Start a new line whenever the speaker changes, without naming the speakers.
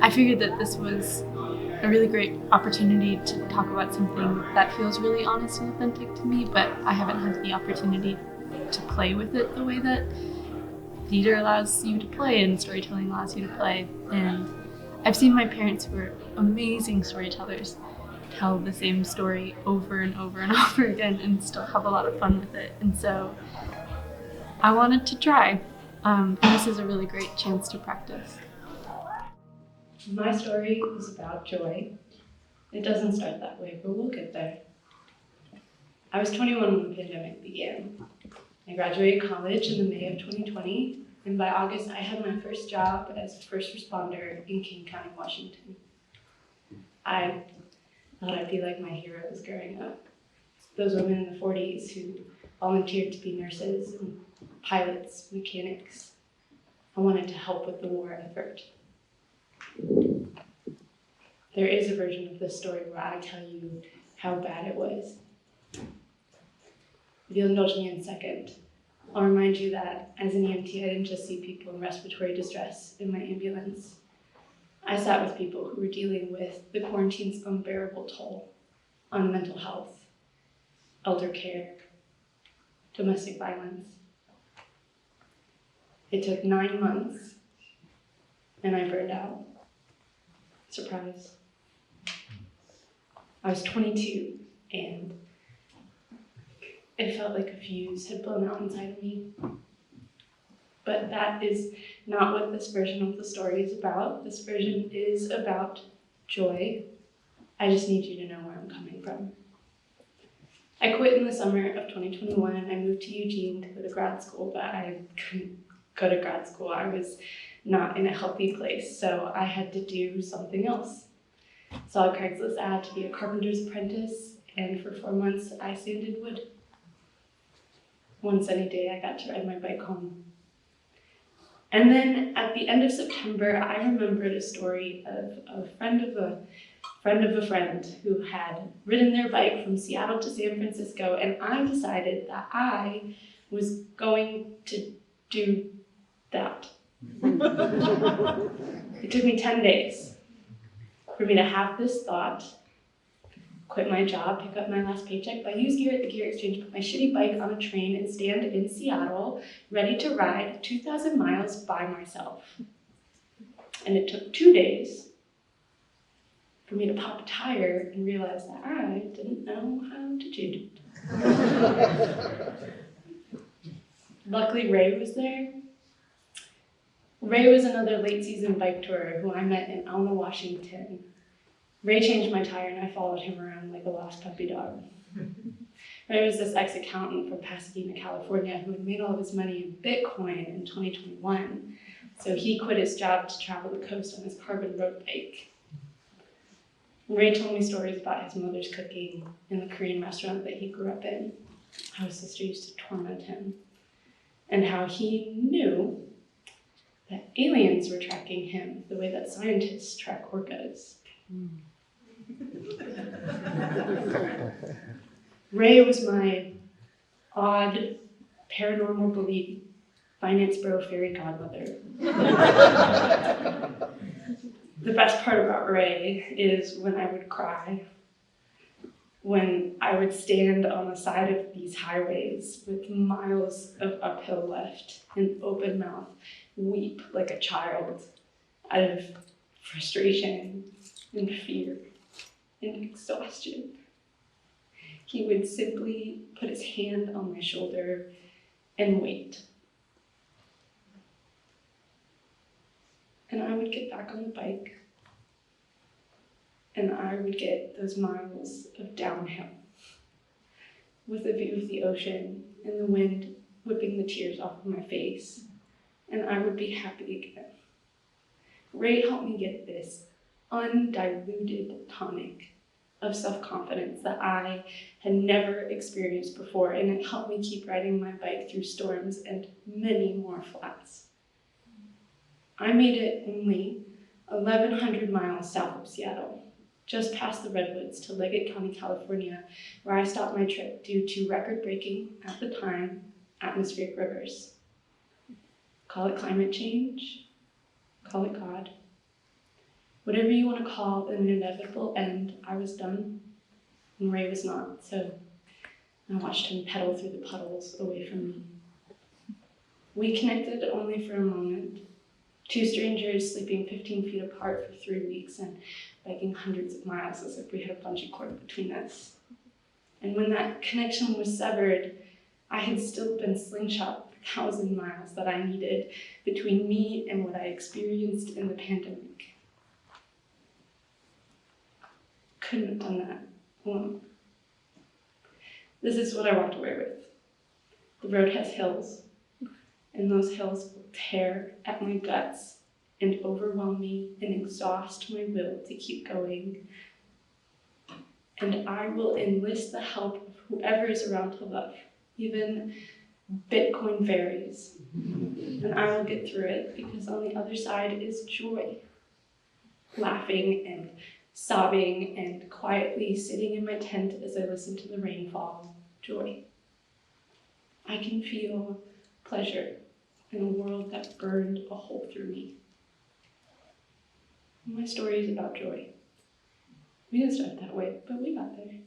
I figured that this was a really great opportunity to talk about something that feels really honest and authentic to me, but I haven't had the opportunity to play with it the way that theater allows you to play and storytelling allows you to play. And I've seen my parents, who are amazing storytellers, tell the same story over and over and over again and still have a lot of fun with it. And so I wanted to try. And this is a really great chance to practice.
My story is about joy. It doesn't start that way, but we'll get there. I was 21 when the pandemic began. I graduated college in the May of 2020, and by August I had my first job as a first responder in King County, Washington. I thought I'd be like my heroes growing up. Those women in the 40s who volunteered to be nurses and pilots, mechanics. I wanted to help with the war effort. There is a version of this story where I tell you how bad it was. If you'll indulge me in a second, I'll remind you that as an EMT, I didn't just see people in respiratory distress in my ambulance. I sat with people who were dealing with the quarantine's unbearable toll on mental health, elder care, domestic violence. It took 9 months, and I burned out. Surprise. I was 22, and it felt like a fuse had blown out inside of me. But that is not what this version of the story is about. This version is about joy. I just need you to know where I'm coming from. I quit in the summer of 2021. I moved to Eugene to go to grad school, but I couldn't go to grad school. I was not in a healthy place, so I had to do something else. Saw a Craigslist ad to be a carpenter's apprentice, and for 4 months I sanded wood. One sunny day I got to ride my bike home. And then at the end of September, I remembered a story of a friend of a friend who had ridden their bike from Seattle to San Francisco, and I decided that I was going to do that. It took me 10 days for me to have this thought, quit my job, pick up my last paycheck, buy used gear at the gear exchange, put my shitty bike on a train, and stand in Seattle, ready to ride 2,000 miles by myself. And it took 2 days for me to pop a tire and realize that I didn't know how to do it. Luckily, Ray was there. Ray was another late season bike tourer who I met in Alma, Washington. Ray changed my tire and I followed him around like a lost puppy dog. Ray was this ex-accountant from Pasadena, California, who had made all of his money in Bitcoin in 2021. So he quit his job to travel the coast on his carbon road bike. Ray told me stories about his mother's cooking in the Korean restaurant that he grew up in, how his sister used to torment him, and how he knew that aliens were tracking him the way that scientists track orcas. Ray was my odd, paranormal belief, finance bro fairy godmother. The best part about Ray is when I would cry, when I would stand on the side of these highways with miles of uphill left and open mouth, weep like a child out of frustration and fear and exhaustion. He would simply put his hand on my shoulder and wait. And I would get back on the bike, and I would get those miles of downhill with a view of the ocean and the wind whipping the tears off of my face, and I would be happy again. Ray helped me get this undiluted tonic of self-confidence that I had never experienced before, and it helped me keep riding my bike through storms and many more flats. I made it only 1,100 miles south of Seattle, just past the Redwoods to Leggett County, California, where I stopped my trip due to record-breaking, at the time, atmospheric rivers. Call it climate change, call it God. Whatever you want to call an inevitable end, I was done, and Ray was not. So I watched him pedal through the puddles away from me. We connected only for a moment. Two strangers sleeping 15 feet apart for 3 weeks and biking hundreds of miles as if we had a bungee cord between us. And when that connection was severed, I had still been slingshot the 1,000 miles that I needed between me and what I experienced in the pandemic. Couldn't have done that alone. This is what I walked away with. The road has hills, and those hills will tear at my guts and overwhelm me and exhaust my will to keep going. And I will enlist the help of whoever is around to love, even Bitcoin fairies. And I will get through it, because on the other side is joy. Laughing and sobbing and quietly sitting in my tent as I listen to the rain fall. Joy. I can feel pleasure in a world that burned a hole through me. My story is about joy. We didn't start that way, but we got there.